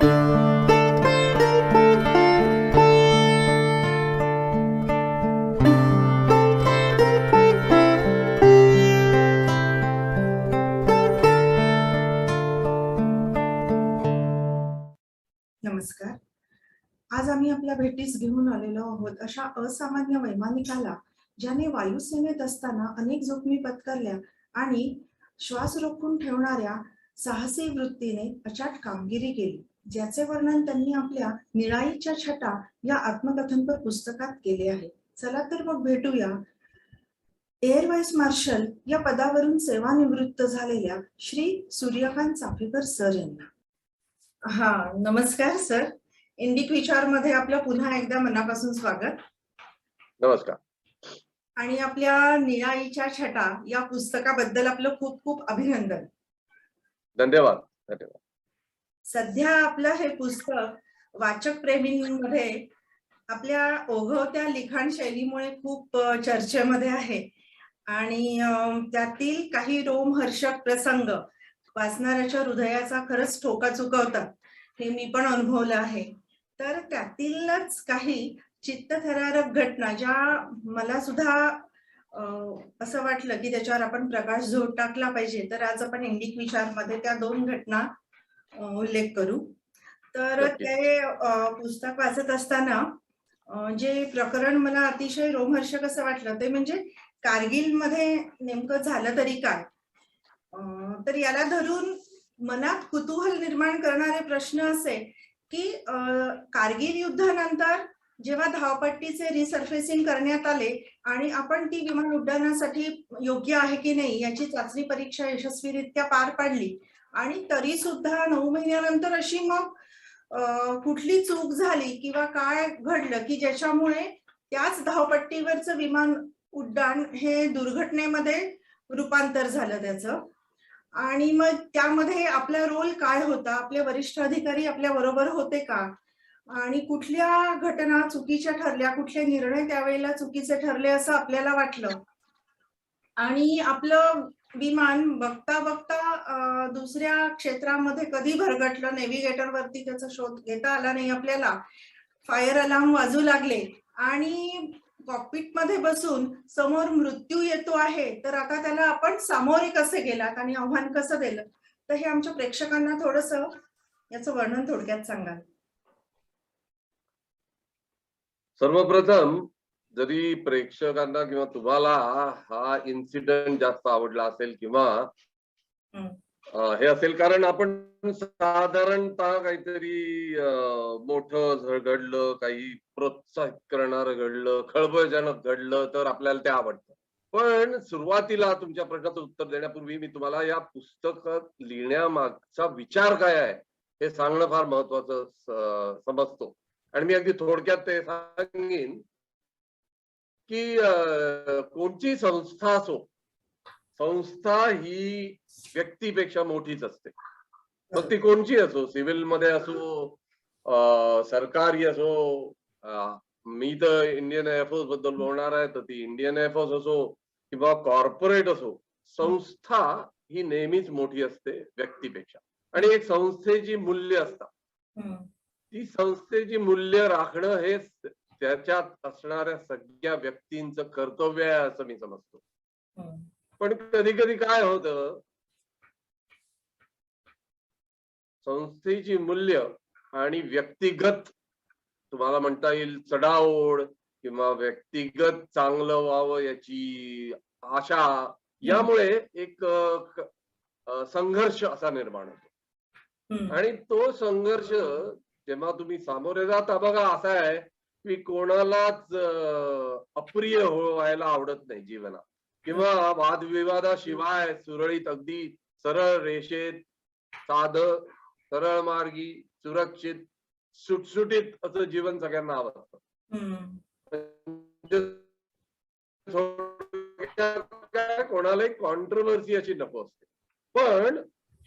नमस्कार. आज आम्ही आपल्या भेटीस घेऊन आलेलो आहोत अशा असामान्य वैमानिकाला, ज्याने वायुसेनेत असताना अनेक जोखमी पत्करल्या आणि श्वास रोखून ठेवणाऱ्या साहसी वृत्तीने अचाट कामगिरी केली, ज्याचे वर्णन त्यांनी आपल्या निळाईच्या छटा या आत्मकथनपर पुस्तकात केले आहे. चला तर मग भेटूया एअर व्हाईस मार्शल या पदावरून सेवानिवृत्त झालेल्या श्री सूर्यकांत चाफेकर सर यांना. हा, नमस्कार सर. इंडिक विचारमध्ये आपलं पुन्हा एकदा मनापासून स्वागत. नमस्कार. आणि आपल्या निळाईच्या छटा या पुस्तकाबद्दल आपलं खूप खूप अभिनंदन. धन्यवाद. धन्यवाद. सध्या आपलं हे पुस्तक वाचक प्रेमींमध्ये आपल्या ओघवत्या लिखाण शैलीमुळे खूप चर्चेमध्ये आहे आणि त्यातील काही रोमहर्षक प्रसंग वाचणाऱ्याच्या हृदयाचा खरंच ठोका चुकवतात, हे मी पण अनुभवलं आहे. तर त्यातीलच काही चित्तथरारक घटना ज्या मला सुद्धा असं वाटलं की त्याच्यावर आपण प्रकाश झोत टाकला पाहिजे, तर आज आपण इंडिक विचारमध्ये त्या 2 घटना उल्लेख करू. तर ते पुस्तक वाचत असताना जे प्रकरण मला अतिशय रोमहर्षक असं वाटलं ते म्हणजे कारगिलमध्ये नेमकं झालं तरी काय. तर याला धरून मनात कुतूहल निर्माण करणारे प्रश्न असे की कारगिल युद्धानंतर जेव्हा धावपट्टीचे रिसर्फेसिंग करण्यात आले आणि आपण ती विमान उड्डाणासाठी योग्य आहे की नाही याची चाचणी परीक्षा यशस्वीरित्या पार पाडली आणि तरी सुद्धा 9 महिन्यानंतर अशी मग कुठली चूक झाली किंवा काय घडलं की ज्याच्यामुळे त्याच धावपट्टीवरचं विमान उड्डाण हे दुर्घटनेमध्ये रूपांतर झालं त्याचं. आणि मग त्यामध्ये आपला रोल काय होता, आपले वरिष्ठ अधिकारी आपल्या बरोबर होते का, आणि कुठल्या घटना चुकीच्या ठरल्या, कुठले निर्णय त्यावेळेला चुकीचे ठरले असं आपल्याला वाटलं. आणि आपलं विमान बघता बघता दुसऱ्या क्षेत्रामध्ये कधी भरगटलं, नेव्हिगेटर वरती त्याचा शोध घेता आला नाही आपल्याला. फायर अलार्म वाजू लागले आणि कॉकपिट मध्ये बसून समोर मृत्यू येतो आहे, तर आता त्याला आपण सामोरे कसे गेलात आणि आव्हान कसं दिलं, तर हे आमच्या प्रेक्षकांना थोडंसं याचं वर्णन थोडक्यात सांगाल. सर्वप्रथम जरी प्रेक्षकांना किंवा तुम्हाला हा इन्सिडेंट जास्त आवडला असेल किंवा हे असेल कारण आपण साधारणतः काहीतरी मोठं घडलं, काही प्रोत्साहित करणारं घडलं, खळबळजनक घडलं तर आपल्याला ते आवडतं. पण सुरुवातीला तुमच्या प्रश्नाचं उत्तर देण्यापूर्वी मी तुम्हाला या पुस्तकात लिहिण्यामागचा विचार काय आहे हे सांगणं फार महत्वाचं समजतो. आणि मी अगदी थोडक्यात ते सांगेन की कोणती संस्था असो, संस्था ही व्यक्तीपेक्षा मोठीच असते. मग ती कोणची असो, सिव्हिल मध्ये असो, सरकारी असो, मी तर इंडियन एअरफोर्स बद्दल बोलणार आहे तर ती इंडियन एअरफोर्स असो किंवा कॉर्पोरेट असो, संस्था ही नेहमीच मोठी असते व्यक्तीपेक्षा. आणि एक संस्थेची मूल्य असतात, ती संस्थेची मूल्य राखणं हे त्याच्यात असणाऱ्या सगळ्या व्यक्तींचं कर्तव्य आहे असं मी समजतो. पण कधी कधी काय होतं, संस्थेची मूल्य आणि व्यक्तिगत तुम्हाला म्हणता येईल चढाओढ किंवा व्यक्तिगत चांगलं व्हावं याची आशा, यामुळे एक संघर्ष असा निर्माण होतो. आणि तो संघर्ष जेव्हा तुम्ही सामोरे जाता, बघा असा आहे की कोणालाच अप्रिय व्हायला आवडत नाही जीवनात, किंवा वादविवादाशिवाय सुरळीत अगदी सरळ रेषेत साधं सरळ मार्गी सुरक्षित सुटसुटीत असं जीवन सगळ्यांना आवडतं. कोणालाही कॉन्ट्रोवर्सी अशी नको असते. पण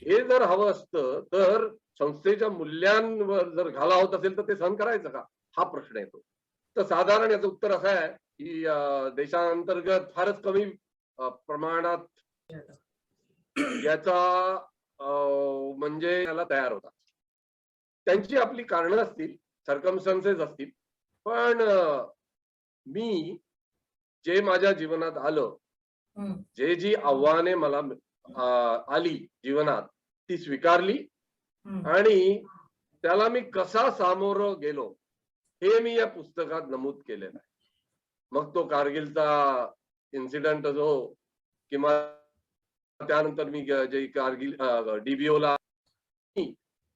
हे जर हवं असतं तर संस्थेच्या मूल्यांवर जर घाला होत असेल तर ते सहन करायचं का, हा प्रश्न येतो. तर साधारण याचं उत्तर असं आहे की देशांतर्गत फारच कमी प्रमाणात याचा म्हणजे याला तयार होता. त्यांची आपली कारणं असतील, सर्कमस्टन्सेस असतील, पण मी जे माझ्या जीवनात आलं, जी आव्हाने मला आली जीवनात, ती स्वीकारली आणि त्याला मी कसा सामोरं गेलो हे मी या पुस्तकात नमूद केलेलं आहे. मग तो कारगिलचा इन्सिडेंट असो किंवा त्यानंतर मी जे कारगिल DBOला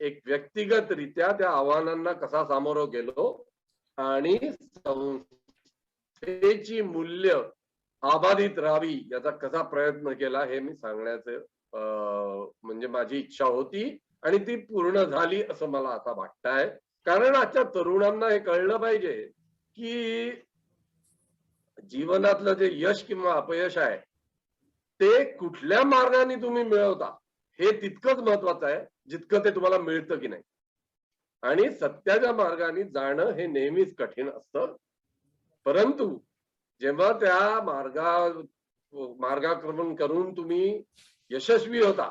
एक व्यक्तिगत रित्या त्या आव्हानांना कसा सामोरं गेलो आणि संस्थेची मूल्य अबाधित राहावी याचा कसा प्रयत्न केला हे मी सांगण्याचं म्हणजे माझी इच्छा होती आणि ती पूर्ण झाली असं मला आता वाटतंय. कारण आजच्या तरुणांना हे कळलं पाहिजे की जीवनातलं जे यश किंवा अपयश आहे ते कुठल्या मार्गाने तुम्ही मिळवता हे तितकंच महत्वाचं आहे जितकं ते तुम्हाला मिळतं की नाही. आणि सत्याच्या मार्गाने जाणं हे नेहमीच कठीण असतं, परंतु जेव्हा त्या मार्गाक्रमण करून तुम्ही यशस्वी होता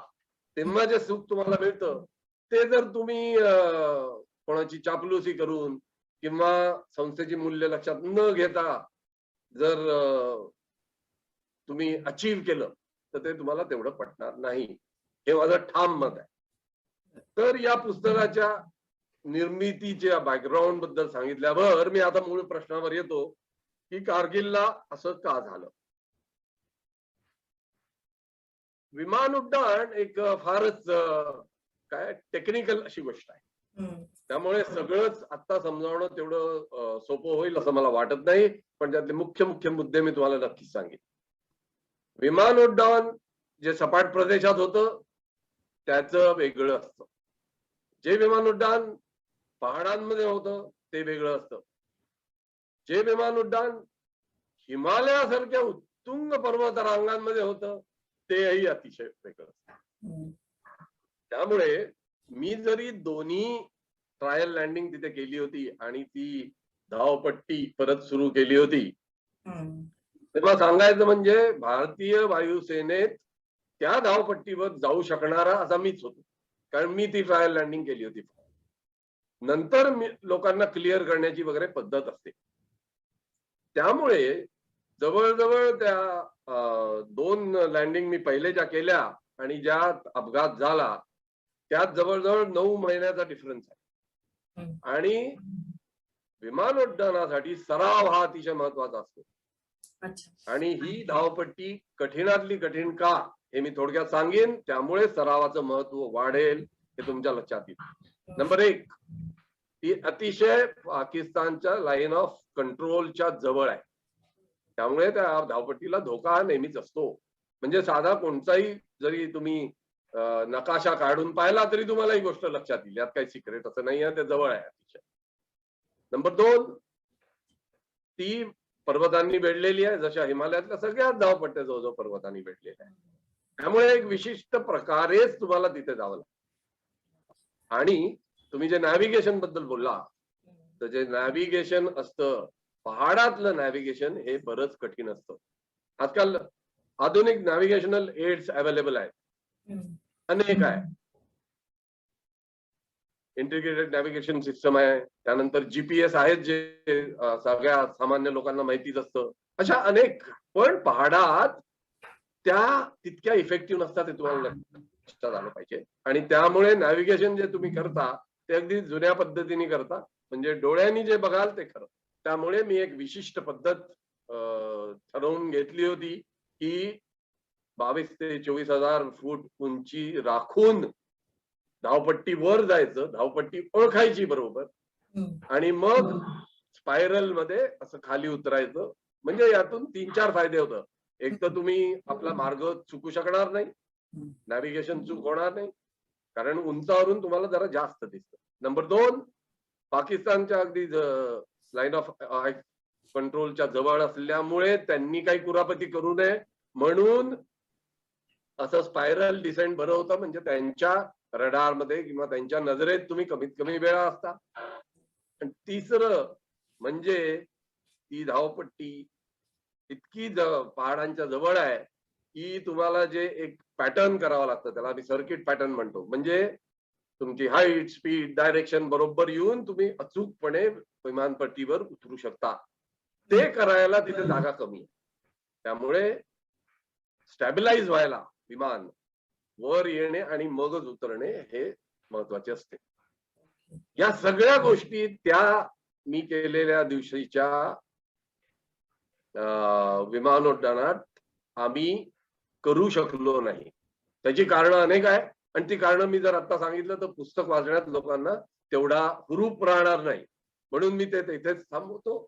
तेव्हा जे सुख तुम्हाला मिळतं ते जर तुम्ही कोणाची चापलुसी करून किंवा संस्थेची मूल्य लक्षात न घेता जर तुम्ही अचीव केलं तर ते तुम्हाला तेवढं पटणार नाही, हे माझं ठाम मत आहे. तर या पुस्तकाच्या निर्मितीच्या बॅकग्राऊंड बद्दल सांगितल्यावर मी आता मूळ प्रश्नावर येतो की कारगिलला असं का झालं. विमान उड्डाण एक फारच काय टेक्निकल अशी गोष्ट आहे, त्यामुळे सगळंच आता समजावणं तेवढं सोपं होईल असं मला वाटत नाही, पण त्यातले मुख्य मुख्य मुद्दे मी तुम्हाला नक्कीच सांगेन. विमान उड्डाण जे सपाट प्रदेशात होतं त्याचं वेगळं असतं, जे विमान उड्डाण पहाडांमध्ये होतं ते वेगळं असतं, जे विमान उड्डाण हिमालयासारख्या उत्तुंग पर्वत रांगांमध्ये होतं तेही अतिशय वेगळं असतं. त्यामुळे मी जरी दोन्ही ट्रायल लँडिंग तिथे केली होती आणि ती धावपट्टी परत सुरू केली होती, तेव्हा सांगायचं म्हणजे भारतीय वायुसेनेत त्या धावपट्टीवर जाऊ शकणारा असा मीच होतो, कारण मी ती ट्रायल लँडिंग केली होती. नंतर लोकांना क्लिअर करण्याची वगैरे पद्धत असते. त्यामुळे जवळजवळ त्या 2 लँडिंग मी पहिले ज्या केल्या आणि ज्यात अपघात झाला त्यात जवळजवळ 9 महिन्याचा डिफरन्स आहे. आणि विमान उड्डाणासाठी सराव हा अतिशय महत्वाचा असतो. आणि ही धावपट्टी कठीणातली कठीण का हे मी थोडक्यात सांगेन, त्यामुळे सरावाचं महत्व वाढेल हे तुमच्या लक्षात येईल. नंबर 1, ती अतिशय पाकिस्तानच्या लाईन ऑफ कंट्रोलच्या जवळ आहे, त्यामुळे त्या धावपट्टीला धोका नेहमीच असतो. म्हणजे साधा कोणताही जरी तुम्ही नकाशा काढून पाहिला तरी तुम्हाला ही गोष्ट लक्षात येईल, यात काही सिक्रेट असं नाही आहे, ते जवळ आहे अतिशय. नंबर 2, ती पर्वतांनी वेढलेली आहे, जशा हिमालयातल्या सगळ्याच धावपट्ट्या जवळजवळ पर्वतांनी वेढलेल्या आहे, त्यामुळे एक विशिष्ट प्रकारेच तुम्हाला तिथे जावं लागतं. आणि तुम्ही जे नॅव्हिगेशन बद्दल बोलला, तर जे नॅव्हिगेशन असतं पहाडातलं नॅव्हिगेशन हे बरंच कठीण असतं. आजकाल आधुनिक नॅव्हिगेशनल एड्स अवेलेबल आहेत, अनेक आहे. इंटिग्रेटेड नॅव्हिगेशन सिस्टम आहे, त्यानंतर जीपीएस आहेत जे सगळ्या सामान्य लोकांना माहितीच असतं, अशा अनेक. पण पहाडात त्या तितक्या इफेक्टिव्ह नसतात, ते तुम्हाला लक्षात आलं पाहिजे. आणि त्यामुळे नॅव्हिगेशन जे तुम्ही करता ते अगदी जुन्या पद्धतीने करता, म्हणजे डोळ्यांनी जे बघाल ते खरं. त्यामुळे मी एक विशिष्ट पद्धत ठरवून घेतली होती की 22 ते 24,000 फूट उंची राखून धावपट्टी वर जायचं, धावपट्टी ओळखायची बरोबर, आणि मग स्पायरल मध्ये असं खाली उतरायचं. म्हणजे यातून 3-4 फायदे होतात. एक तर तुम्ही आपला मार्ग चुकू शकणार नाही, नॅव्हिगेशन चूक होणार नाही, कारण उंचावरून तुम्हाला जरा जास्त दिसतं. नंबर 2, पाकिस्तानच्या अगदी लाईन ऑफ कंट्रोलच्या जवळ असल्यामुळे त्यांनी काही कुरापती करू नये म्हणून असं स्पायरल डिसेंट बरं होतं, म्हणजे त्यांच्या रडार मध्ये किंवा त्यांच्या नजरेत तुम्ही कमीत कमी वेळा असता. आणि तिसरं म्हणजे ती धावपट्टी इतकी पहाडांच्या जवळ आहे की तुम्हाला जे एक पॅटर्न करावं लागतं, त्याला आम्ही सर्किट पॅटर्न म्हणतो. म्हणजे तुमची हाईट, स्पीड, डायरेक्शन बरोबर येऊन तुम्ही अचूकपणे विमानपट्टीवर उतरू शकता. ते करायला तिथे जागा कमी आहे. त्यामुळे स्टॅबिलाइज व्हायला विमान वर येणे आणि मगच उतरणे हे महत्वाचे असते. या सगळ्या गोष्टी त्या मी केलेल्या दिवशीच्या विमानोड्डाणात आम्ही करू शकलो नाही. त्याची कारणं अनेक आहे आणि ती कारणं मी जर आता सांगितलं तर पुस्तक वाचण्यात लोकांना तेवढा हुरूप राहणार नाही, म्हणून मी ते इथेच थांबवतो.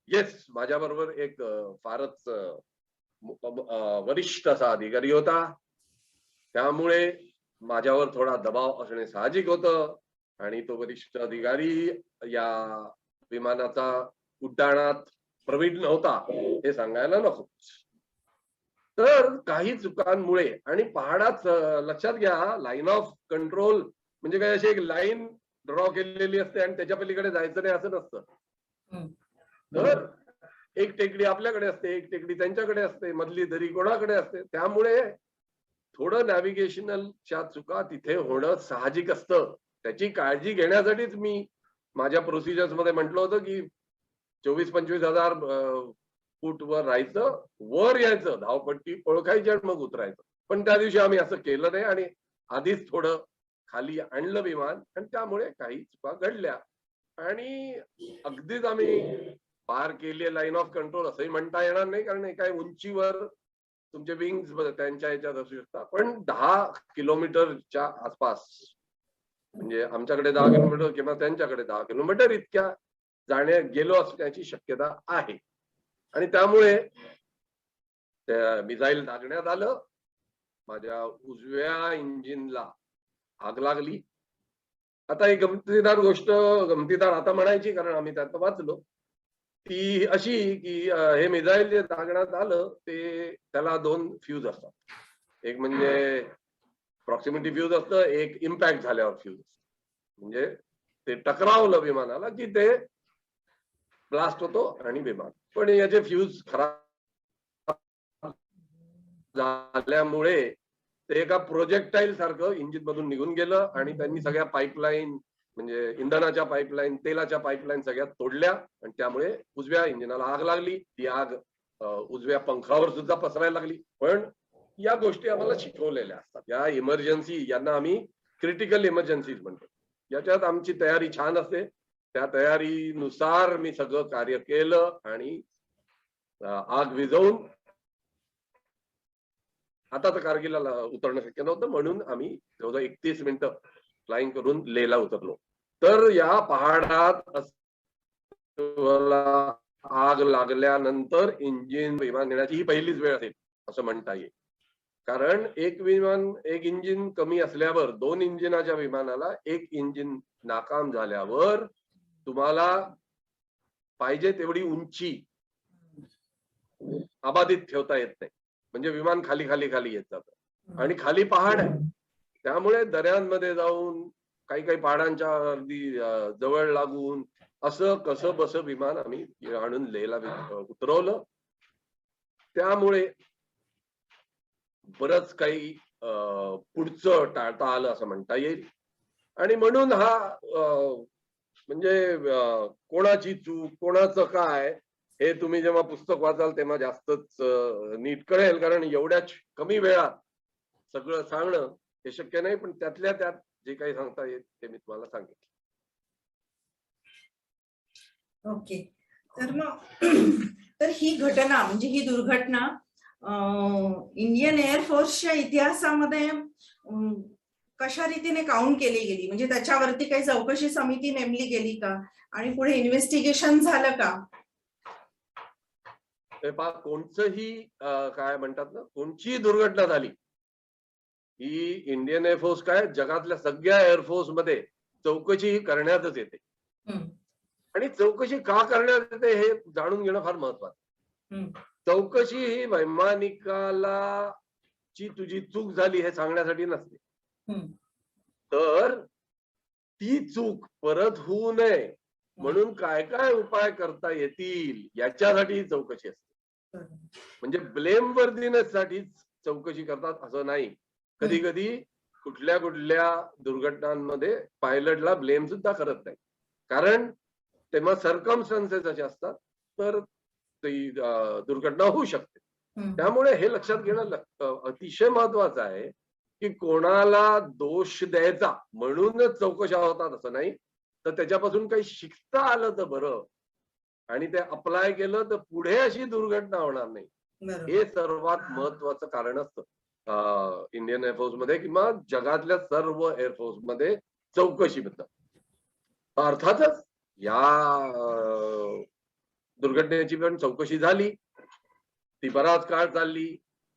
येस, माझ्या बरोबर एक फारच वरिष्ठ असा अधिकारी होता, त्यामुळे माझ्यावर थोडा दबाव असणे साहजिक होतं. आणि तो वरिष्ठ अधिकारी या विमानाचा उड्डाणात प्रवीण नव्हता हे सांगायला नको. तर काही चुकांमुळे आणि पहाडात लक्षात घ्या, लाईन ऑफ कंट्रोल म्हणजे काय, अशी एक लाईन ड्रॉ केलेली असते आणि त्याच्या पलीकडे जायचं नाही असं नसतं. तर एक टेकडी आपल्याकडे असते, एक टेकडी त्यांच्याकडे असते, मधली दरी कोणाकडे असते. त्यामुळे थोडं नॅव्हिगेशनलच्या चुका तिथे होणं साहजिक असतं. त्याची काळजी घेण्यासाठीच मी माझ्या प्रोसिजर्स मध्ये म्हटलं होतं की 24-25 हजार फूट वर राहायचं, वर यायचं, धावपट्टी ओळखायची आणि मग उतरायचं. पण त्या दिवशी आम्ही असं केलं नाही आणि आधीच थोडं खाली आणलं विमान आणि त्यामुळे काही चुका घडल्या आणि अगदीच आम्ही पार केली लाईन ऑफ कंट्रोल असंही म्हणता येणार नाही, कारण काय उंचीवर तुमचे विंग्स त्यांच्या ह्याच्यात असू शकतात. पण 10 किलोमीटरच्या आसपास, म्हणजे आमच्याकडे 10 किलोमीटर किंवा त्यांच्याकडे 10 किलोमीटर इतक्या गेलो असण्याची शक्यता आहे. आणि त्यामुळे त्या मिसाईल दागण्यात आलं. माझ्या उजव्या इंजिनला आग लागली. आता एक गमतीदार गोष्ट, गमतीदार आता म्हणायची कारण आम्ही त्यात वाचलो, ती अशी की हे मिसाईल जे दागण्यात आलं ते त्याला 2 फ्यूज असतात. एक म्हणजे प्रॉक्सिमिटी फ्यूज असतं, एक इम्पॅक्ट झाल्यावर फ्यूज असतं. म्हणजे ते टकरावलं विमानाला की ते ब्लास्ट होतो आणि विमान. पण याचे फ्यूज खराब झाल्यामुळे ते एका प्रोजेक्टाईल सारखं इंजिन मधून निघून गेलं आणि त्यांनी सगळ्या पाईपलाईन, म्हणजे इंधनाच्या पाईपलाईन, तेलाच्या पाईपलाईन सगळ्या तोडल्या आणि त्यामुळे उजव्या इंजिनाला आग लागली. ती आग उजव्या पंखावर सुद्धा पसरायला लागली. पण या गोष्टी आम्हाला शिकवलेल्या असतात. या इमर्जन्सी, यांना आम्ही क्रिटिकल इमर्जन्सीज म्हणतो. याच्यात आमची तयारी छान असते. त्या तयारीनुसार मी सगळं कार्य केलं आणि आग विझवून, आता तर कारगिलला उतरणं शक्य नव्हतं म्हणून आम्ही जवळजवळ 31 मिनिटं फ्लाइंग करून लेहला उतरलो. तर या पहाडात आग लागल्यानंतर विमान नेण्याची ही पहिलीच वेळ असेल असं म्हणता येईल. कारण एक इंजिन कमी असल्यावर 2 इंजिनाच्या विमानाला एक इंजिन नाकाम झाल्यावर तुम्हाला पाहिजे तेवढी उंची अबाधित ठेवता येत नाही. म्हणजे विमान खाली खाली खाली येत जातं आणि खाली पहाड आहे. त्यामुळे दऱ्यांमध्ये जाऊन काही पहाडांच्या अगदी जवळ लागून असं कसं बस विमान आम्ही आणून लेहला उतरवलं. त्यामुळे बरंच काही पुढचं टाळता आलं असं म्हणता येईल. आणि म्हणून हा म्हणजे कोणाची चूक, कोणाचं काय, हे तुम्ही जेव्हा पुस्तक वाचाल तेव्हा जास्तच नीट कळेल. कारण एवढ्याच कमी वेळात सगळं सांगणं हे शक्य नाही. पण त्यातल्या त्यात जे काही सांगता येईल ते मी तुम्हाला सांगितलं. ओके. तर मग तर ही घटना म्हणजे ही दुर्घटना इंडियन एअरफोर्सच्या इतिहासामध्ये कशा रीतीने काउंट केली गेली, म्हणजे त्याच्यावरती काही चौकशी समिती नेमली गेली का आणि पुढे इन्व्हेस्टिगेशन झालं का? कोणचंही काय म्हणतात ना, कोणची दुर्घटना झाली ही इंडियन एअरफोर्स काय जगातल्या सगळ्या एअरफोर्स मध्ये चौकशी करण्यातच येते. आणि चौकशी का करण्यात येते हे जाणून घेणं फार महत्वाचं. चौकशी ही वैमानिकाला ची तुझी चूक झाली हे सांगण्यासाठी नसते, तर ती चूक परत होऊ नये म्हणून काय काय उपाय करता येतील याच्यासाठी चौकशी असते. म्हणजे ब्लेम वर्दीनेस साठीच चौकशी करतात असं नाही. कधी कधी कुठल्या कुठल्या दुर्घटनांमध्ये पायलटला ब्लेम सुद्धा करत नाही, कारण तेव्हा सर्कमस्टन्सेस असे असतात तर ती दुर्घटना होऊ शकते. त्यामुळे हे लक्षात घेणं अतिशय महत्वाचं आहे की कोणाला दोष द्यायचा म्हणूनच चौकशा होतात असं नाही, तर त्याच्यापासून काही शिकता आलं तर बरं आणि ते अप्लाय केलं तर पुढे अशी दुर्घटना होणार नाही. हे सर्वात महत्वाचं कारण असतं इंडियन एअरफोर्स मध्ये किंवा जगातल्या सर्व एअरफोर्स मध्ये चौकशीबद्दल. अर्थातच या दुर्घटनेची पण चौकशी झाली, ती बराच काळ चालली.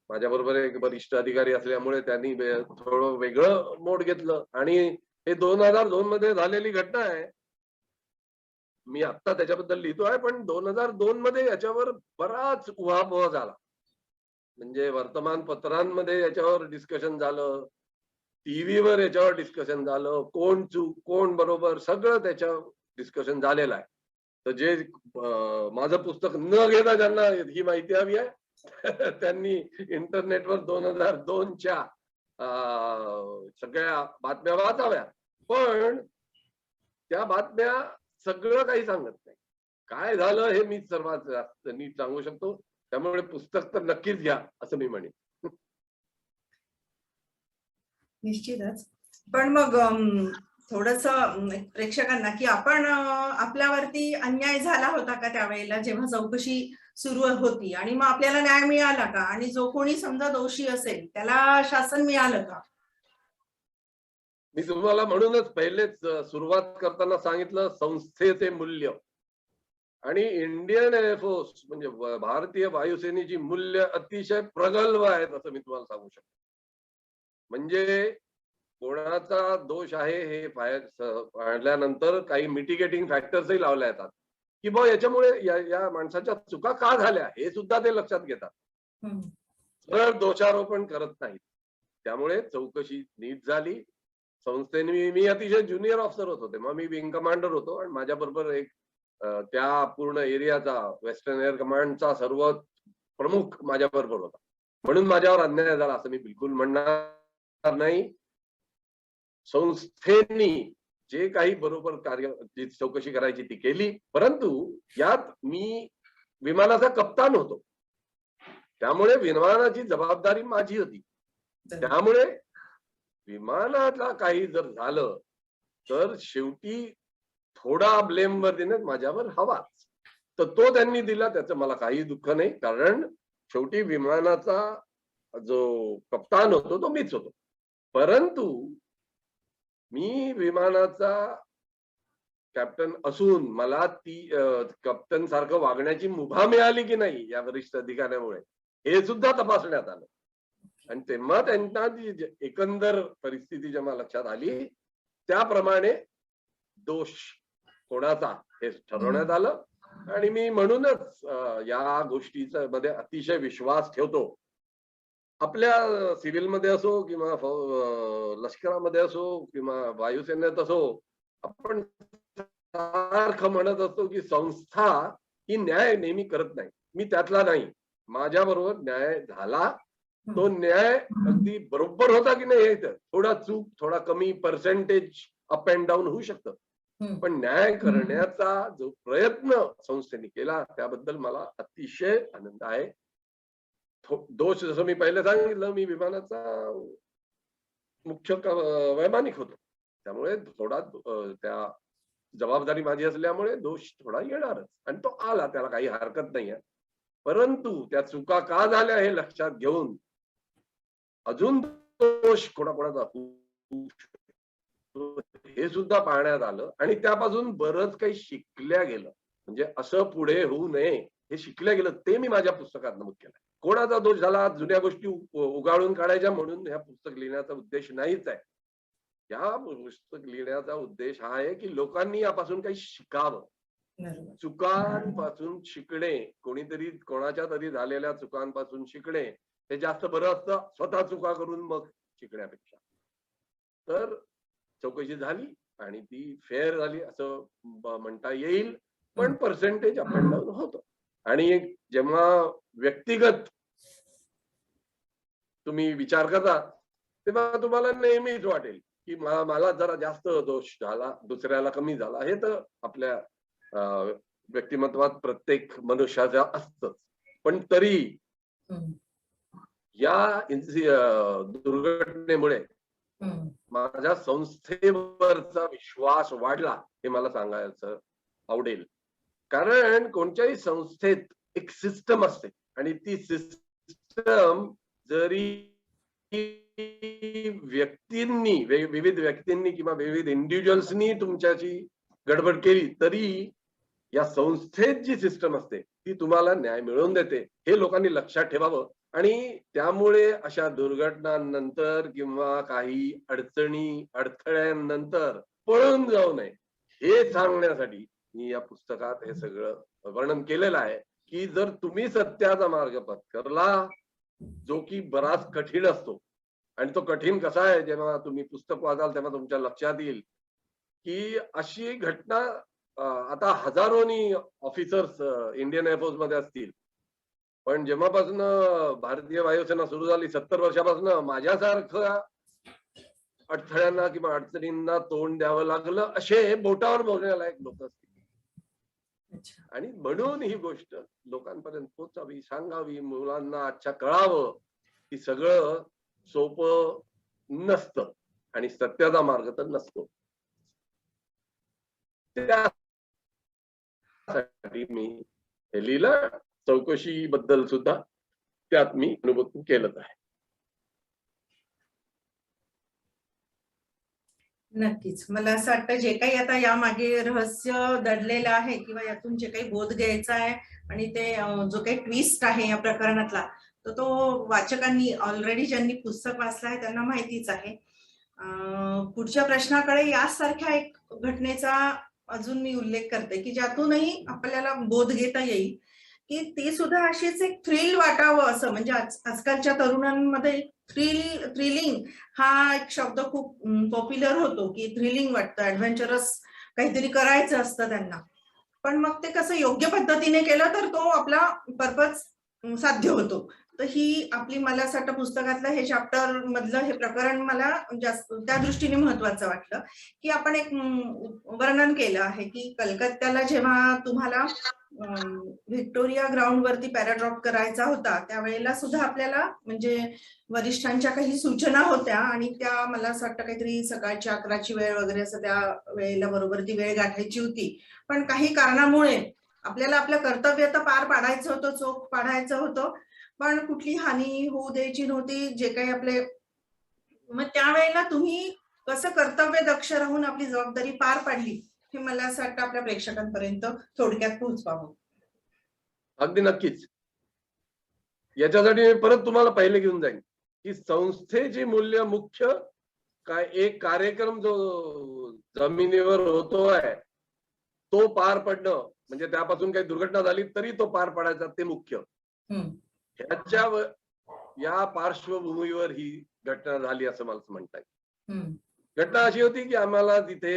माझ्या बरोबर एक वरिष्ठ अधिकारी असल्यामुळे त्यांनी थोडं वेगळं मोड घेतलं आणि हे 2002 मध्ये झालेली घटना आहे. मी आता त्याच्याबद्दल लिहितोय, पण 2002 मध्ये याच्यावर बराच उहापोह झाला. म्हणजे वर्तमानपत्रांमध्ये याच्यावर डिस्कशन झालं, टीव्हीवर याच्यावर डिस्कशन झालं, कोण चूक कोण बरोबर सगळं त्याच्यावर डिस्कशन झालेलं आहे. तर जे माझं पुस्तक न घेता ज्यांना ही माहिती हवी आहे त्यांनी इंटरनेटवर 2002च्या सगळ्या बातम्या वाचाव्या. पण त्या बातम्या सगळं काही सांगत नाही. काय झालं हे मी सर्वात जास्त नीट सांगू शकतो. त्यामुळे पुस्तक तर नक्कीच घ्या असं मी म्हणेन. निश्चितच. पण मग थोडस प्रेक्षकांना की आपण आपल्यावरती अन्याय झाला होता का त्यावेळेला जेव्हा चौकशी सुरू होती आणि मग आपल्याला न्याय मिळाला का, आणि जो कोणी समजा दोषी असेल त्याला शासन मिळालं का? मी तुम्हाला म्हणूनच पहिलेच सुरुवात करताना सांगितलं संस्थेचे मूल्य आणि इंडियन एअरफोर्स म्हणजे भारतीय वायुसेनेची मूल्य अतिशय प्रगल्भ आहेत असं मी तुम्हाला सांगू शकतो. म्हणजे कोणाचा दोष आहे हे पाहिल्यानंतर काही मिटिगेटिंग फॅक्टर्सही लावल्या येतात की बा याच्यामुळे या माणसाच्या चुका का झाल्या हे सुद्धा ते लक्षात घेतात. सरळ दोषारोपण करत नाहीत. त्यामुळे चौकशी नीट झाली. संस्थेने मी अतिशय ज्युनियर ऑफिसर होतो तेव्हा, मी विंग कमांडर होतो आणि माझ्या बरोबर एक त्या पूर्ण एरियाचा वेस्टर्न एअर कमांडचा सर्व प्रमुख माझ्या बरोबर होता. म्हणून माझ्यावर अन्याय झाला असं मी बिलकुल म्हणणार नाही. संस्थेनी जे काही बरोबर कार्य जी चौकशी करायची ती केली, परंतु यात मी विमानाचा कप्तान होतो त्यामुळे विमानाची जबाबदारी माझी होती. त्यामुळे विमानाला काही जर झालं तर शेवटी थोडा ब्लेम वर देण्यात माझ्यावर हवाच. तर तो त्यांनी दिला, त्याचं मला काही दुःख नाही, कारण शेवटी विमानाचा जो कप्तान होतो तो मीच होतो. परंतु मी विमानाचा कॅप्टन असून मला ती कप्टन सारखं वागण्याची मुभा मिळाली की नाही या वरिष्ठ अधिकाऱ्यामुळे हे सुद्धा तपासण्यात आलं. आणि तेव्हा त्यांना जी एकंदर परिस्थिती जेव्हा लक्षात आली त्याप्रमाणे दोष कोणाचा हे ठरवण्यात आलं. आणि मी म्हणूनच या गोष्टीचा मध्ये अतिशय विश्वास ठेवतो. आपल्या सिव्हिल मध्ये असो किंवा लष्करामध्ये असो किंवा वायुसेनेत असो, आपण सारखं म्हणत असतो की संस्था ही न्याय नेहमी करत नाही. मी त्यातला नाही. माझ्या बरोबर न्याय झाला. तो न्याय अगदी बरोबर होता की नाही हे थोडा चूक थोडा कमी पर्सेंटेज अप अँड डाऊन होऊ शकतं, पण न्याय करण्याचा जो प्रयत्न संस्थेने केला त्याबद्दल मला अतिशय आनंद आहे. दोष जसं मी पहिले सांगितलं, मी विमानाचा मुख्य वैमानिक होतो त्यामुळे थोडा त्या जबाबदारी माझी असल्यामुळे दोष थोडा येणारच आणि तो आला, त्याला काही हरकत नाही आहे. परंतु त्या चुका का झाल्या हे लक्षात घेऊन अजून दोष कोणाकोणाचा हे सुद्धा पाहण्यात आलं आणि त्यापासून बरंच काही शिकल्या गेलं. म्हणजे असं पुढे होऊ नये हे शिकल्या गेलं, ते मी माझ्या पुस्तकात नमूद केलं. कोणाचा दोष झाला, जुन्या गोष्टी उगाळून काढायच्या म्हणून ह्या पुस्तक लिहिण्याचा उद्देश नाहीच आहे. या पुस्तक लिहिण्याचा उद्देश हा आहे की लोकांनी यापासून काही शिकावं. चुकांपासून शिकणे, कोणीतरी कोणाच्या तरी झालेल्या चुकांपासून शिकणे हे जास्त बरं असतं स्वतः चुका करून मग शिकण्यापेक्षा. तर चौकशी झाली आणि ती फेअर झाली असं म्हणता येईल, पण पर्सेंटेज अप अँड डाऊन होतं. आणि जेव्हा व्यक्तिगत तुम्ही विचार करता तेव्हा तुम्हाला नेहमीच वाटेल की मला जरा जास्त दोष झाला, दुसऱ्याला कमी झाला. हे तर आपल्या व्यक्तिमत्वात प्रत्येक मनुष्याच्या असतंच. पण तरी या दुर्घटनेमुळे माझ्या संस्थेवरचा विश्वास वाढला, हे मला सांगायचं आवडेल. कारण कोणत्याही संस्थेत एक सिस्टम असते आणि ती सिस्टम जरी व्यक्तींनी, विविध व्यक्तींनी किंवा विविध इंडिव्हिज्युअल्सनी तुमच्याची गडबड केली तरी या संस्थेत जी सिस्टम असते ती तुम्हाला न्याय मिळवून देते, हे लोकांनी लक्षात ठेवावं. आणि त्यामुळे अशा दुर्घटनांनंतर किंवा काही अडथळ्यांनंतर पळून जाऊ नये, हे सांगण्यासाठी मी या पुस्तकात हे सगळं वर्णन केलेलं आहे की जर तुम्ही सत्याचा मार्ग पत्करला, जो की बराच कठीण असतो, आणि तो कठीण कसा आहे, जेव्हा तुम्ही पुस्तक वाचाल तेव्हा तुमच्या लक्षात येईल की अशी घटना आता हजारोनी ऑफिसर्स इंडियन एअरफोर्स मध्ये असतील, पण जेव्हापासून भारतीय वायुसेना सुरू झाली 70 वर्षापासून माझ्यासारखं अडथळ्यांना किंवा अडचणींना तोंड द्यावं लागलं असे बोटावर मोजण्यालायक लोक असतील. आणि म्हणून ही गोष्ट लोकांपर्यंत पोचावी, सांगावी, मुलांना आजच्या कळावं की सगळं सोपं नसतं आणि सत्याचा मार्ग तर नसतो. त्यासाठी मी हे लिहिलं. चौकशी बद्दल सुद्धा त्यात मी अनुभव केलंच आहे. नक्कीच. मला असं वाटतं जे काही आता यामागे रहस्य दडलेलं आहे किंवा यातून जे काही बोध घ्यायचा आहे आणि ते जो काही ट्विस्ट आहे या प्रकरणातला, तर तो वाचकांनी ऑलरेडी ज्यांनी पुस्तक वाचलं आहे त्यांना माहितीच आहे. पुढच्या प्रश्नाकडे यासारख्या एक घटनेचा अजून मी उल्लेख करते की ज्यातूनही आपल्याला बोध घेता येईल की ती सुद्धा अशीच एक थ्रिल वाटावं असं. म्हणजे आजकालच्या तरुणांमध्ये थ्रिलिंग हा एक शब्द खूप पॉप्युलर होतो की थ्रिलिंग वाटतं, ऍडव्हेंचरस काहीतरी करायचं असतं त्यांना. पण मग ते कसं योग्य पद्धतीने केलं तर तो आपला पर्पज साध्य होतो. तर ही आपली, मला असं वाटतं पुस्तकातलं हे चॅप्टर मधलं हे प्रकरण मला जास्त त्या दृष्टीने महत्वाचं वाटलं की आपण एक वर्णन केलं आहे की कलकत्त्याला जेव्हा तुम्हाला व्हिक्टोरिया ग्राउंड वरती पॅराड्रॉप करायचा होता त्यावेळेला सुद्धा आपल्याला म्हणजे वरिष्ठांच्या काही सूचना होत्या आणि त्या मला असं वाटतं काहीतरी सकाळची 11ची वेळ वगैरे असं त्या वेळेला बरोबर ती वेळ गाठायची होती. पण काही कारणामुळे आपल्याला आपलं कर्तव्य तर पार पाडायचं होतं, चोख पाडायचं होतं, पण कुठली हानी होऊ द्यायची नव्हती. जे काही आपले, मग त्यावेळेला तुम्ही कसं कर्तव्य दक्ष राहून आपली जबाबदारी पार पाडली हे मला असं वाटतं आपल्या प्रेक्षकांपर्यंत थोडक्यात पोहोचवावं. अगदी नक्कीच. याच्यासाठी मी परत तुम्हाला पहिले घेऊन जाईन की संस्थेची मूल्य मुख्य काय, एक कार्यक्रम जो जमिनीवर होतोय तो पार पडणं, म्हणजे त्यापासून काही दुर्घटना झाली तरी तो पार पडायचा, ते मुख्य. ह्याच्यावर या पार्श्वभूमीवर ही घटना झाली असं मला म्हणता येईल. घटना अशी होती की आम्हाला तिथे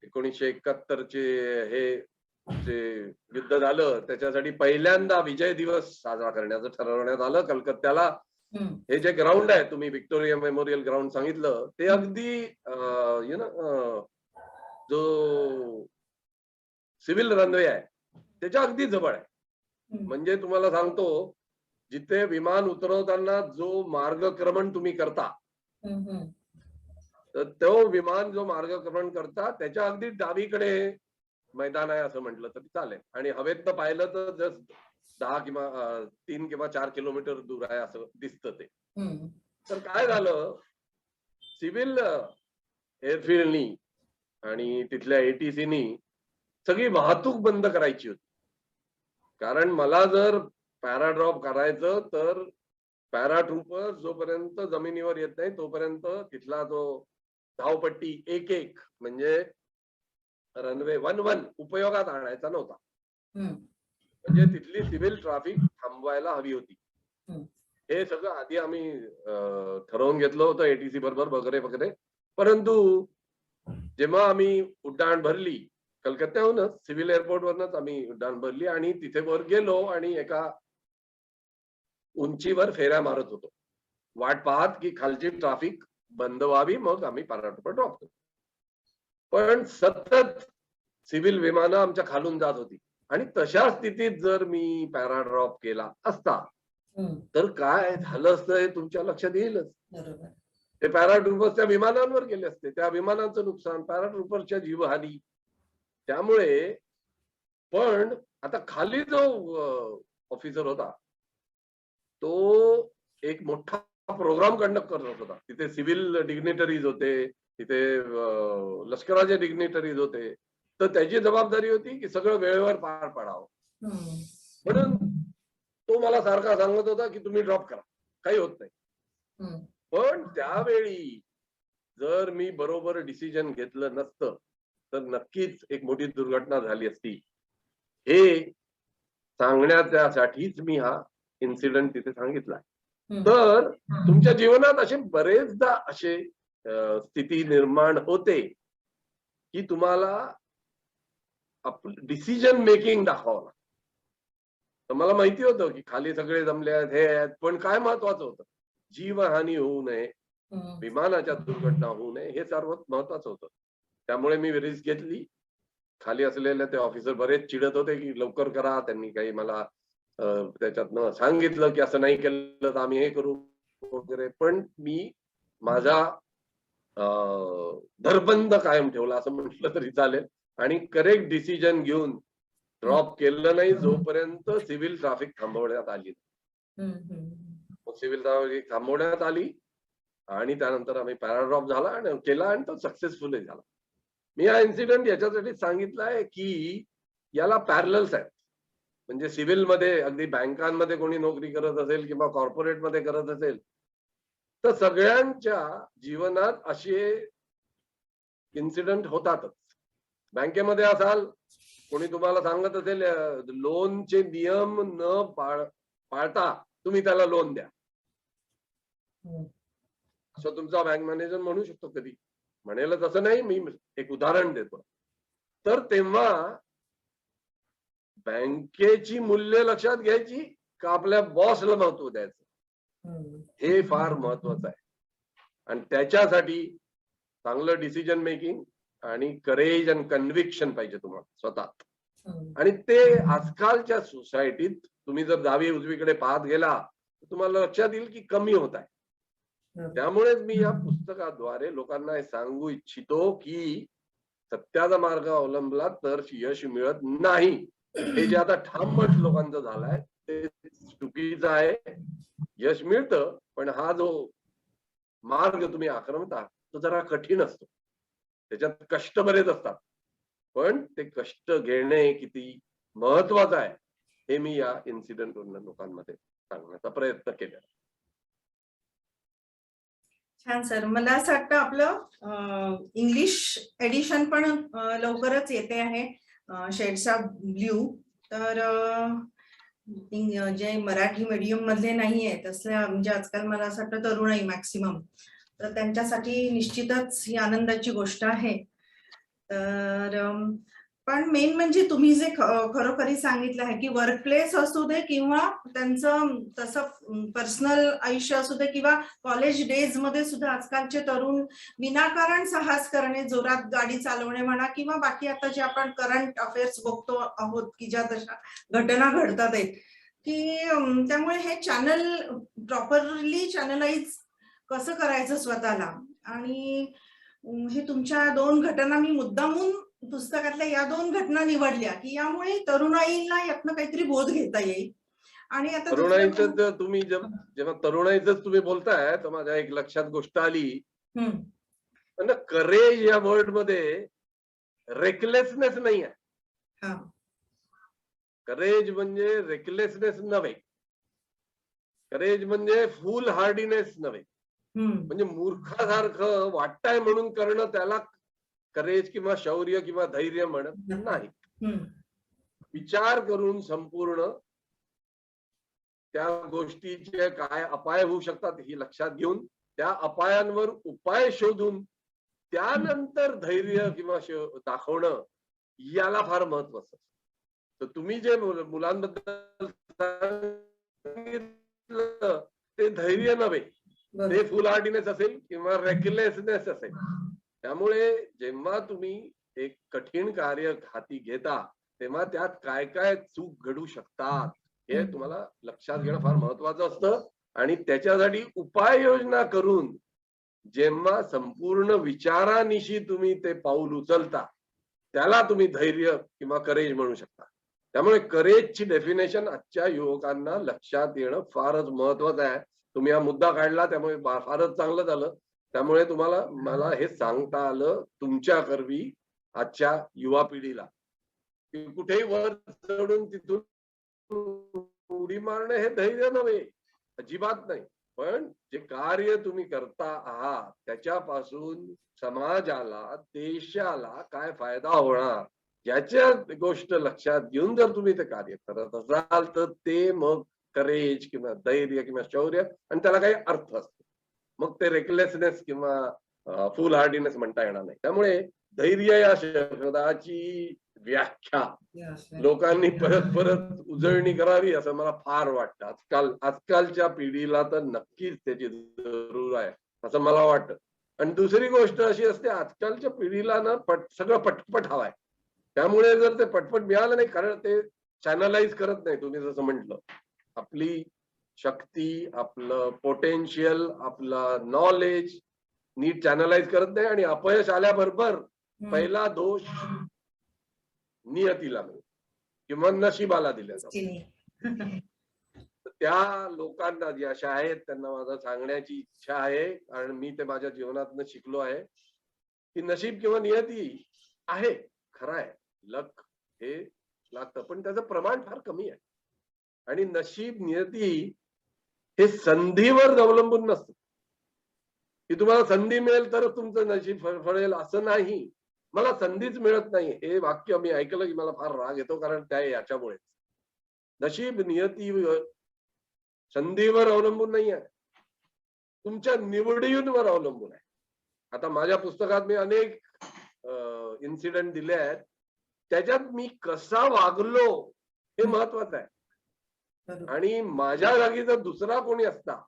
1971चे हे जे युद्ध झालं त्याच्यासाठी पहिल्यांदा विजय दिवस साजरा करण्याचं ठरवण्यात आलं कलकत्त्याला. हे जे ग्राउंड आहे, तुम्ही व्हिक्टोरिया मेमोरियल ग्राउंड सांगितलं, ते अगदी जो सिव्हिल रनवे आहे त्याच्या अगदी जवळ आहे. म्हणजे तुम्हाला सांगतो, जिथे विमान उतरवताना जो मार्गक्रमण तुम्ही करता, तर तो विमान जो मार्गक्रमण करता त्याच्या अगदी डावीकडे मैदान आहे असं म्हटलं तरी चालेल. आणि हवेतनं पाहिलं तर जस्ट 10 किंवा 3 किंवा 4 किलोमीटर दूर आहे असं दिसतं ते. तर काय झालं, सिव्हिल एअरफील्डनी आणि तिथल्या एटीसीनी सगळी वाहतूक बंद करायची होती. कारण मला जर पॅराड्रॉप करायचं तर पॅराट्रुपर जोपर्यंत जमिनीवर येत नाही तोपर्यंत तिथला जो धावपट्टी 1-1 म्हणजे रनवे 1-1 उपयोगात आणायचा नव्हता. म्हणजे तिथली सिव्हिल ट्रॅफिक थांबवायला हवी होती. हे सगळं आधी आम्ही ठरवून घेतलं होतं एटीसी बरोबर वगैरे वगैरे. परंतु जेव्हा आम्ही उड्डाण भरली, कलकत्त्याहूनच सिव्हिल एअरपोर्ट वरनच आम्ही उड्डाण भरली आणि तिथे वर गेलो आणि एका उंचीवर फेऱ्या मारत होतो. वाट पाहत की खालची ट्रॅफिक बंद व्हावी, मग आम्ही पॅराट्रूपर ड्रॉप करू. पण सतत सिव्हिल विमानं आमच्या खालून जात होती आणि तशा स्थितीत जर मी पॅरा ड्रॉप केला असता तर काय झालं असतं हे तुमच्या लक्षात येईलच. बरोबर. ते पॅराट्रुपर्स त्या विमानांवर गेले असते, त्या विमानांचं नुकसान, पॅराट्रुपरच्या जीवहानी. त्यामुळे पण आता खाली जो ऑफिसर होता तो एक मोठा प्रोग्राम कंडक्ट करत होता. तिथे सिव्हिल डिग्नेटरीज होते, तिथे लष्कराचे डिग्नेटरीज होते. तर त्याची जबाबदारी होती की सगळं वेळेवर पार पाडावं. म्हणून तो मला सारखा सांगत होता की तुम्ही ड्रॉप करा, काही होत नाही. पण त्यावेळी जर मी बरोबर डिसिजन घेतलं नसतं तर नक्कीच एक मोठी दुर्घटना झाली असती. हे सांगण्यासाठीच मी हा इन्सिडेंट तिथे सांगितला. तर तुमच्या जीवनात असे बरेचदा असे स्थिती निर्माण होते की तुम्हाला आपलं डिसिजन मेकिंग दाखवावं लागतं. तर मला माहिती होतं की खाली सगळे जमले आहेत, हे आहेत, पण काय महत्वाचं होतं, जीवहानी होऊ नये, विमानाच्या दुर्घटना होऊ नये, हे सर्वात महत्वाचं होतं. त्यामुळे मी रिस्क घेतली. खाली असलेले ते ऑफिसर बरेच चिडत होते की लवकर करा. त्यांनी काही मला त्याच्यातनं सांगितलं की असं नाही केलं तर आम्ही हे करू वगैरे. पण मी माझा धरबंद कायम ठेवला असं म्हटलं तरी चालेल आणि करेक्ट डिसिजन घेऊन ड्रॉप केलं नाही जोपर्यंत सिव्हिल ट्रॅफिक थांबवण्यात आली. सिव्हिल ट्रॅफिक थांबवण्यात आली आणि त्यानंतर आम्ही पॅराड्रॉप झाला आणि केला आणि तो सक्सेसफुल झाला. मी हा इन्सिडेंट याच्यासाठी सांगितलं आहे की याला पॅरलल्स आहेत. म्हणजे सिव्हिल मध्ये अगदी बँकांमध्ये कोणी नोकरी करत असेल किंवा कॉर्पोरेट मध्ये करत असेल तर सगळ्यांच्या जीवनात असे इन्सिडेंट होतातच. बँकेमध्ये असाल, कोणी तुम्हाला सांगत असेल लोनचे नियम न पाळता तुम्ही त्याला लोन द्या, असं तुमचा बँक मॅनेजर म्हणू शकतो. कधी म्हणेल तसं नाही, मी एक उदाहरण देतो. तर तेव्हा बँकेची मूल्य लक्षात घ्यायची का आपल्या बॉसला महत्व द्यायचं, हे फार महत्वाचं आहे. आणि त्याच्यासाठी चांगलं डिसिजन मेकिंग आणि करेज अँड कन्व्हिक्शन पाहिजे तुम्हाला स्वतः. आणि ते आजकालच्या सोसायटीत तुम्ही जर डावी उजवीकडे पाहत गेला तर तुम्हाला लक्षात येईल की कमी होत आहे. त्यामुळेच मी या पुस्तकाद्वारे लोकांना हे सांगू इच्छितो की सत्याचा मार्ग अवलंबला तर यश मिळत नाही. हे जे आता ठाममत लोकांचं झालंय ते चुकीचं आहे. यश मिळतं पण हा जो मार्ग तुम्ही आक्रमता तो जरा कठीण असतो, त्याच्यात कष्ट बरेच असतात. पण ते कष्ट घेणे किती महत्वाचं आहे हे मी या इन्सिडेंट वरून लोकांमध्ये सांगण्याचा प्रयत्न केला. छान सर. मला असं वाटतं आपलं इंग्लिश एडिशन पण लवकरच येते आहे, शेड्स ऑफ ब्ल्यू. तर जे मराठी मीडियम मधले नाहीये तसल्या, म्हणजे आजकाल मला असं वाटतं तरुणाई मॅक्सिमम, तर त्यांच्यासाठी निश्चितच ही आनंदाची गोष्ट आहे. तर पण मेन म्हणजे तुम्ही जे खरोखरी सांगितलं आहे की वर्क प्लेस असू दे किंवा त्यांचं तसं पर्सनल आयुष्य असू दे किंवा कॉलेज डेज मध्ये सुद्धा आजकालचे तरुण विनाकारण साहस करणे, जोरात गाडी चालवणे म्हणा किंवा बाकी आता जे आपण करंट अफेअर्स बघतो आहोत की ज्या तशा घटना घडतात आहेत की त्यामुळे हे चॅनल प्रॉपरली चॅनलाइज कसं करायचं स्वतःला. आणि हे तुमच्या 2 घटना मी मुद्दामून पुस्तकातल्या या 2 घटना निवडल्या की यामुळे तरुणाईला यातनं काहीतरी बोध घेता येईल. आणि आता तरुणाईचं तुम्ही जेव्हा तरुणाईचं तुम्ही बोलताय तर माझ्या एक लक्षात गोष्ट आली. करेज या वर्ड मध्ये रेकलेसनेस नाही आहे. करेज म्हणजे रेकलेसनेस नव्हे. करेज म्हणजे फुल हार्डीनेस नव्हे. म्हणजे मूर्खासारखं वाटतंय म्हणून करणं त्याला करेज किंवा शौर्य किंवा धैर्य म्हणत नाही. विचार करून संपूर्ण त्या गोष्टीचे काय अपाय होऊ शकतात हे लक्षात घेऊन त्या अपायांवर उपाय शोधून त्यानंतर धैर्य किंवा दाखवणं याला फार महत्व असतं. तर तुम्ही जे मुलांबद्दल सांगितलं ते धैर्य नव्हे, ते फुल हार्डीनेस असेल किंवा रेकलेसनेस असेल. त्यामुळे जेव्हा तुम्ही एक कठीण कार्य हाती घेता तेव्हा त्यात काय काय चूक घडू शकतात हे तुम्हाला लक्षात घेणं फार महत्वाचं असतं. आणि त्याच्यासाठी उपाययोजना करून जेव्हा संपूर्ण विचारानिशी तुम्ही ते पाऊल उचलता त्याला तुम्ही धैर्य किंवा करेज म्हणू शकता. त्यामुळे करेजची डेफिनेशन आजच्या युवकांना लक्षात येणं फारच महत्वाचं आहे. तुम्ही हा मुद्दा काढला त्यामुळे फारच चांगलं झालं. त्यामुळे तुम्हाला मला हे सांगता आलं तुमच्या करवी आजच्या युवा पिढीला की कुठेही वर चढून तिथून उडी मारणं हे धैर्य नव्हे, अजिबात नाही. पण जे कार्य तुम्ही करता आहात त्याच्यापासून समाजाला देशाला काय फायदा होणार याच्या गोष्ट लक्षात घेऊन जर तुम्ही ते कार्य करत असाल तर ते मग करेज किंवा धैर्य किंवा शौर्य आणि त्याला काही अर्थ असतो. मग ते रेकलेसनेस किंवा फुल हार्डीनेस म्हणता येणार नाही. त्यामुळे धैर्य या शब्दाची व्याख्या लोकांनी परत परत उजळणी करावी असं मला फार वाटतं. आजकालच्या पिढीला तर नक्कीच त्याची जरूर आहे असं मला वाटतं. आणि दुसरी गोष्ट अशी असते आजकालच्या पिढीला ना सगळं पटपट हवंय. त्यामुळे जर ते पटपट मिळालं नाही कारण ते चॅनलाइज करत नाही. तुम्ही जसं म्हटलं आपली शक्ती आपलं पोटेन्शियल आपलं नॉलेज नीट चॅनलाइज करत नाही आणि अपयश आल्याबरोबर पहिला दोष नियतीला किंवा नशिबाला दिल्या जातो. त्या लोकांना जे अशा आहेत त्यांना माझं सांगण्याची इच्छा आहे आणि मी ते माझ्या जीवनातनं शिकलो आहे की नशीब किंवा नियती आहे खरं आहे. लक हे लागतं पण त्याचं प्रमाण फार कमी आहे. आणि नशीब नियती हे संधीवर अवलंबून नसतं की तुम्हाला संधी मिळेल तर तुमचं नशीब फळेल असं नाही. मला संधीच मिळत नाही हे वाक्य मी ऐकलं की मला फार राग येतो कारण त्या याच्यामुळे नशीब नियती संधीवर अवलंबून नाही आहे तुमच्या निवडींवर अवलंबून आहे. आता माझ्या पुस्तकात मी अनेक इन्सिडेंट दिले आहेत त्याच्यात मी कसा वागलो हे महत्वाचं आहे. आणि माझ्या जागी जर दुसरा कोणी असता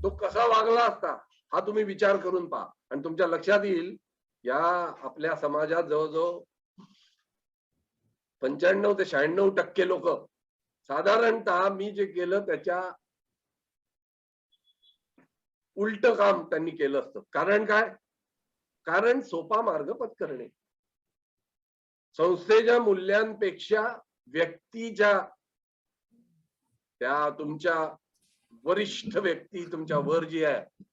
तो कसा वागला असता हा तुम्ही विचार करून पहा आणि तुमच्या लक्षात येईल या आपल्या समाजात जवळजवळ 95 ते 96% लोक साधारणतः मी जे केलं त्याच्या उलट काम त्यांनी केलं असतं. कारण काय? कारण सोपा मार्ग पत्करणे. संस्थेच्या मूल्यांपेक्षा व्यक्तीच्या त्या तुमच्या वरिष्ठ व्यक्ती तुमच्या वर जी आहे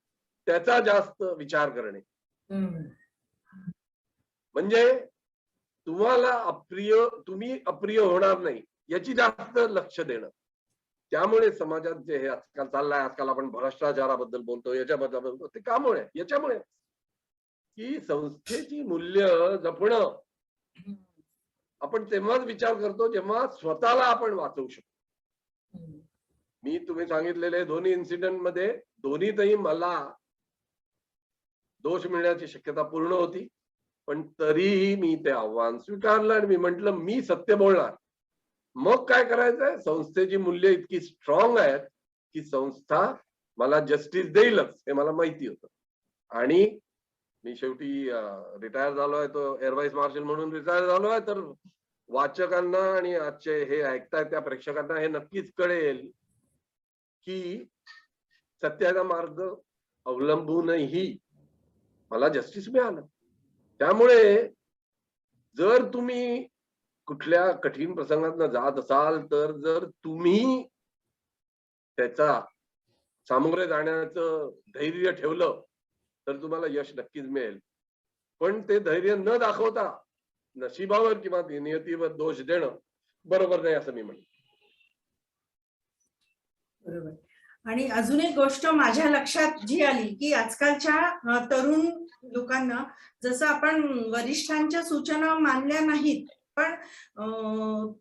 त्याचा जास्त विचार करणे. म्हणजे तुम्हाला तुम्ही अप्रिय होणार नाही याची जास्त लक्ष देणं. त्यामुळे समाजात जे हे आजकाल चाललंय आजकाल आपण भ्रष्टाचाराबद्दल बोलतो याच्याबद्दल बोलतो ते कामुळे याच्यामुळे की संस्थेची मूल्य जपणं आपण तेव्हाच विचार करतो जेव्हा स्वतःला आपण वाचवू शकतो. मी तुम्ही सांगितलेले दोन्ही इन्सिडेंट मध्ये दोन्हीतही मला दोष मिळण्याची शक्यता पूर्ण होती पण तरीही मी ते आव्हान स्वीकारलं आणि मी म्हंटल मी सत्य बोलणार. मग काय करायचंय संस्थेची मूल्य इतकी स्ट्रॉंग आहेत की संस्था मला जस्टिस देईलच हे मला माहिती होतं. आणि मी शेवटी रिटायर झालोय तो एअर व्हाईस मार्शल म्हणून रिटायर झालोय तर वाचकांना आणि आजचे हे ऐकतायत त्या प्रेक्षकांना हे नक्कीच कळेल की सत्याचा मार्ग अवलंबूनही मला जस्टिस मिळालं. त्यामुळे जर तुम्ही कुठल्या कठीण प्रसंगात जात असाल तर जर तुम्ही त्याचा सामोरे जाण्याचं धैर्य ठेवलं तर तुम्हाला यश नक्कीच मिळेल. पण ते धैर्य न दाखवता नशिबावर किंवा नियतीवर दोष देणं बरोबर नाही असं मी म्हणेन. बरोबर. आणि अजून एक गोष्ट माझ्या लक्षात जी आली की आजकालच्या तरुण लोकांना जसं आपण वरिष्ठांच्या सूचना मानल्या नाहीत पण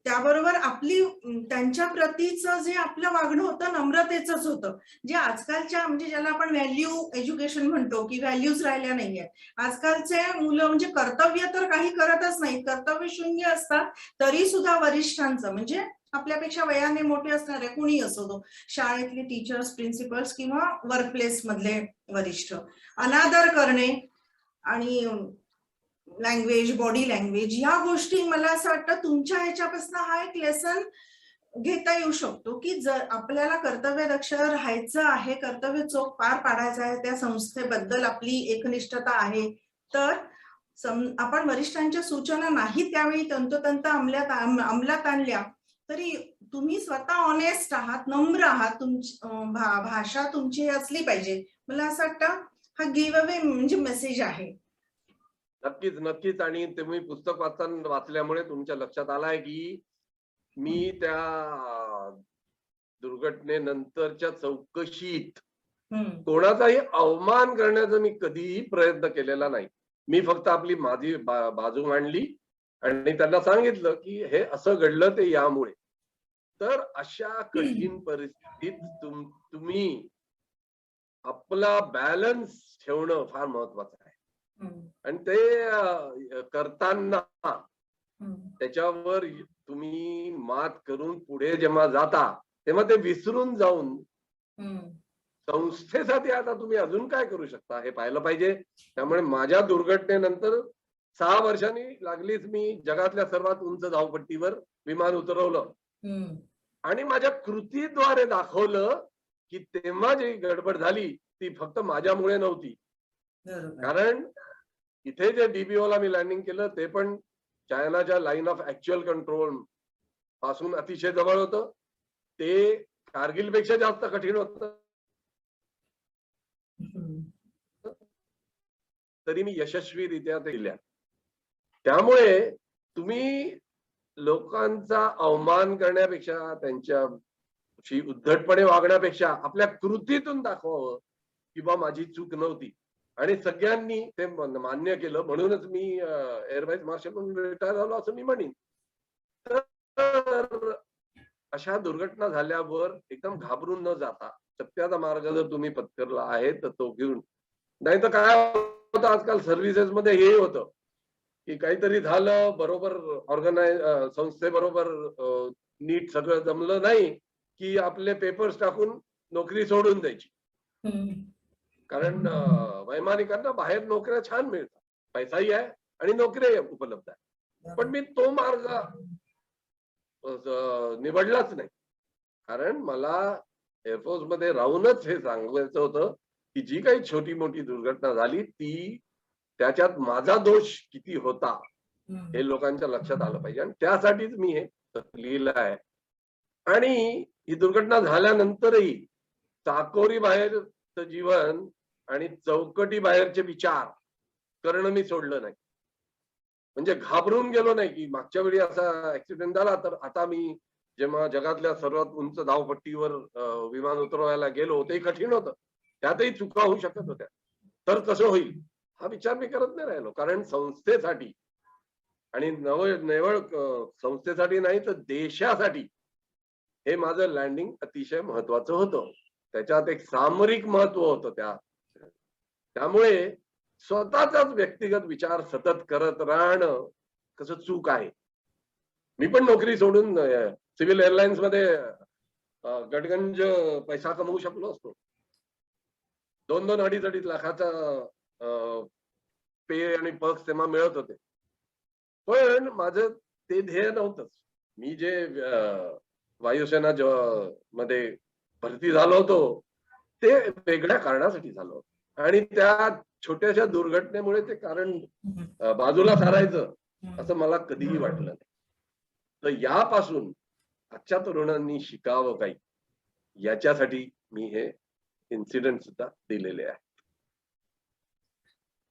त्याबरोबर आपली त्यांच्या प्रतीचं जे आपलं वागणं होतं नम्रतेचंच होतं, जे आजकालच्या म्हणजे ज्याला आपण व्हॅल्यू एज्युकेशन म्हणतो की व्हॅल्यूज राहिल्या नाहीये. आजकालचे मुलं म्हणजे कर्तव्य तर काही करतच नाहीत, कर्तव्य शून्य असतात, तरी सुद्धा वरिष्ठांचं म्हणजे आपल्यापेक्षा वयाने मोठे असणारे कुणी असो तो, शाळेतले टीचर्स, प्रिन्सिपल्स किंवा वर्कप्लेस मधले वरिष्ठ, अनादर करणे आणि लँग्वेज, बॉडी लँग्वेज या गोष्टी मला असं वाटतं तुमच्या ह्याच्यापासून हा एक लेसन घेता येऊ शकतो की जर आपल्याला कर्तव्यदक्ष राहायचं आहे, कर्तव्य चोख पार पाडायचं आहे, त्या संस्थेबद्दल आपली एकनिष्ठता आहे, तर आपण वरिष्ठांच्या सूचना नाही त्यावेळी तंतोतंत अंमलात आणल्या तरी तुम्ही स्वतः ऑनेस्ट आहात, नम्र आहात, तुमची भाषा तुमची असली पाहिजे. मला असं वाटतं हा गिव्ह अवे म्हणजे मेसेज आहे. नक्कीच नक्कीच. आणि तुम्ही पुस्तक वाचल्यामुळे तुमच्या लक्षात आलाय की मी त्या दुर्घटनेनंतरच्या चौकशीत कोणाचाही अवमान करण्याचा मी कधीही प्रयत्न केलेला नाही. मी फक्त आपली माझी बाजू मांडली आणि त्यांना सांगितलं की हे असं घडलं ते यामुळे. तर अशा कठीण परिस्थितीत तुम्ही आपला बॅलन्स ठेवणं फार महत्वाचं आहे. आणि ते करताना त्याच्यावर तुम्ही मात करून पुढे जेव्हा जाता तेव्हा ते विसरून जाऊन संस्थेसाठी आता तुम्ही अजून काय करू शकता हे पाहिलं पाहिजे. त्यामुळे माझ्या दुर्घटनेनंतर 6 वर्षांनी लागलीच मी जगातल्या सर्वात उंच धावपट्टीवर विमान उतरवलं आणि माझ्या कृतीद्वारे दाखवलं की तेव्हा जी गडबड झाली ती फक्त माझ्यामुळे नव्हती. कारण इथे जे DBO ला मी लँडिंग केलं ते पण चायनाच्या लाईन ऑफ ऍक्च्युअल कंट्रोल पासून अतिशय जवळ होतं. ते कारगिल पेक्षा जास्त कठीण होतं. तरी मी यशस्वीरित्या ते केल्या. त्यामुळे तुम्ही लोकांचा अवमान करण्यापेक्षा, त्यांच्याशी उद्धटपणे वागण्यापेक्षा आपल्या कृतीतून दाखवावं की बा माझी चूक नव्हती. आणि सगळ्यांनी ते मान्य केलं म्हणूनच मी एअर व्हाईस मार्शल म्हणून रिटायर झालो असं मी म्हणेन. तर अशा दुर्घटना झाल्यावर एकदम घाबरून न जाता सत्याचा मार्ग जर तुम्ही पत्करला आहे तर तो घेऊन, नाही तर काय होतं आजकाल सर्व्हिसेस मध्ये हे होतं की काहीतरी झालं बरोबर संस्थेबरोबर नीट सगळं जमलं नाही की आपले पेपर्स टाकून नोकरी सोडून द्यायची. कारण वैमानिकांना बाहेर नोकऱ्या छान मिळतात, पैसाही आहे आणि नोकऱ्याही उपलब्ध आहे. पण मी तो मार्ग निवडलाच नाही. कारण मला एअरफोर्स मध्ये राहूनच हे सांगायचं होतं की जी काही छोटी मोठी दुर्घटना झाली ती त्याच्यात माझा दोष किती होता हे लोकांच्या लक्षात आलं पाहिजे. आणि त्यासाठीच मी हे लिहिलं आहे. आणि ही दुर्घटना झाल्यानंतरही चाकोरी बाहेरचं जीवन आणि चौकटी बाहेरचे विचार करणं मी सोडलं नाही. म्हणजे घाबरून गेलो नाही की मागच्या वेळी असा ऍक्सिडेंट झाला तर आता मी जेव्हा जगातल्या सर्वात उंच धावपट्टीवर विमान उतरवायला गेलो ते कठीण होतं, त्यातही चुका होऊ शकत होत्या, तर कसं होईल हा विचार मी करत नाही राहिलो. कारण संस्थेसाठी आणि नेवळ संस्थेसाठी नाही तर देशासाठी हे माझं लँडिंग अतिशय महत्वाचं होतं. त्याच्यात एक सामरिक महत्व होतं. त्यामुळे स्वतःचाच व्यक्तिगत विचार सतत करत राहणं कसं चूक आहे. मी पण नोकरी सोडून सिव्हिल एअरलाइन्स मध्ये गडगंज पैसा कमवू शकलो असतो. 2-2, 2.5 लाखाचा पे आणि पर्क्स तेव्हा मिळत होते. पण माझं ते ध्येय नव्हतंच. मी जे वायुसेना मध्ये भरती झालो होतो ते वेगळ्या कारणासाठी झालो आणि त्या छोट्याशा दुर्घटनेमुळे ते कारण बाजूला सारायचं असं मला कधीही वाटलं नाही. तर यापासून आजच्या तरुणांनी शिकावं काही याच्यासाठी मी हे इन्सिडेंट सुद्धा दिलेले आहे.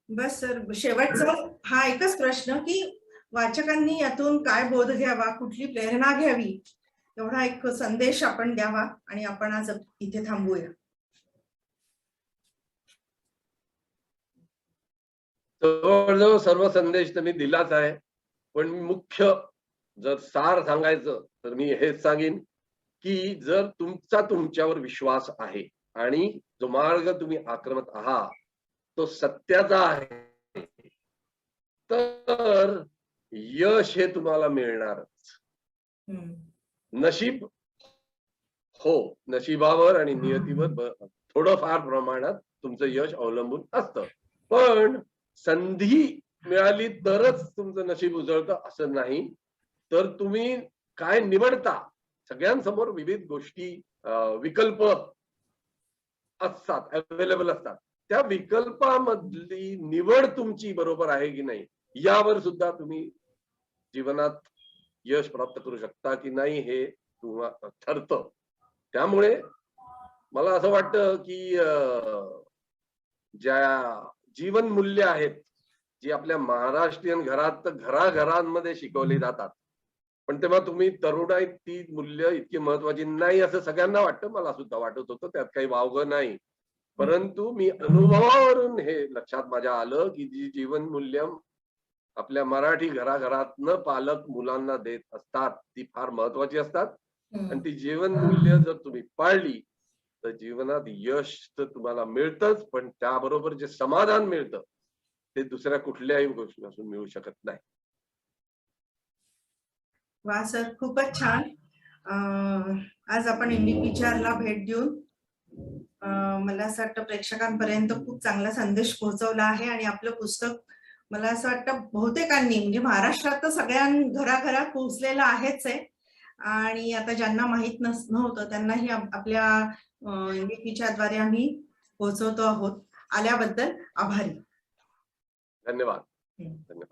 बस सर, शेवटचा हा एकच प्रश्न की वाचकांनी यातून काय बोध घ्यावा, कुठली प्रेरणा घ्यावी, एवढा एक संदेश आपण द्यावा आणि आपण आज इथे थांबूया. जवळजवळ सर्व संदेश तर मी दिलाच आहे, पण मुख्य जर सार सांगायचं तर मी हेच सांगेन की जर तुमचा तुमच्यावर विश्वास आहे आणि जो मार्ग तुम्ही आक्रमत आहात तो सत्याचा आहे, तर यश हे तुम्हाला मिळणारच. नशीब, हो, नशिबावर आणि नियतीवर थोडंफार प्रमाणात तुमचं यश अवलंबून असतं, पण संधी मिळाली तरच तुमचं नशीब उजळतं असं नाही. तर तुम्ही काय निवडता, सगळ्यांसमोर विविध गोष्टी, विकल्प असतात, अवेलेबल असतात. त्या विकल्पामधली निवड तुमची बरोबर आहे की नाही यावर सुद्धा तुम्ही जीवनात यश प्राप्त करू शकता की नाही हे तुम्हाला ठरतं. त्यामुळे मला असं वाटतं की ज्या जीवन मूल्य आहेत, जी आपल्या महाराष्ट्रीयन घरात घराघरांमध्ये शिकवली जातात, पण तेव्हा तुम्ही तरुणाईत ती मूल्य इतकी महत्वाची नाही असं सगळ्यांना वाटतं. मला सुद्धा वाटत होतं, त्यात काही वावगं नाही. परंतु मी अनुभवावरून हे लक्षात माझ्या आलं की जी जीवन मूल्य आपल्या मराठी घराघरातनं पालक मुलांना देत असतात ती फार महत्वाची असतात. आणि ती जीवन मूल्य जर तुम्ही पाळली तर जीवनात यश तर तुम्हाला मिळतच, पण त्याबरोबर जे समाधान मिळतं ते दुसऱ्या कुठल्याही गोष्टीपासून मिळू शकत नाही. वा सर, खूपच छान. आज आपण इंडी विचारला भेट देऊन मला असं वाटतं प्रेक्षकांपर्यंत खूप चांगला संदेश पोहोचवला आहे. आणि आपलं पुस्तक मला असं वाटतं बहुतेकांनी म्हणजे महाराष्ट्रात तर सगळ्या घराघरात पोहोचलेलं आहेच आहे. आणि आता ज्यांना माहित नव्हतं त्यांनाही आपल्या इंडियाद्वारे आम्ही पोहोचवतो आहोत. आल्याबद्दल आभारी. धन्यवाद. धन्यवाद.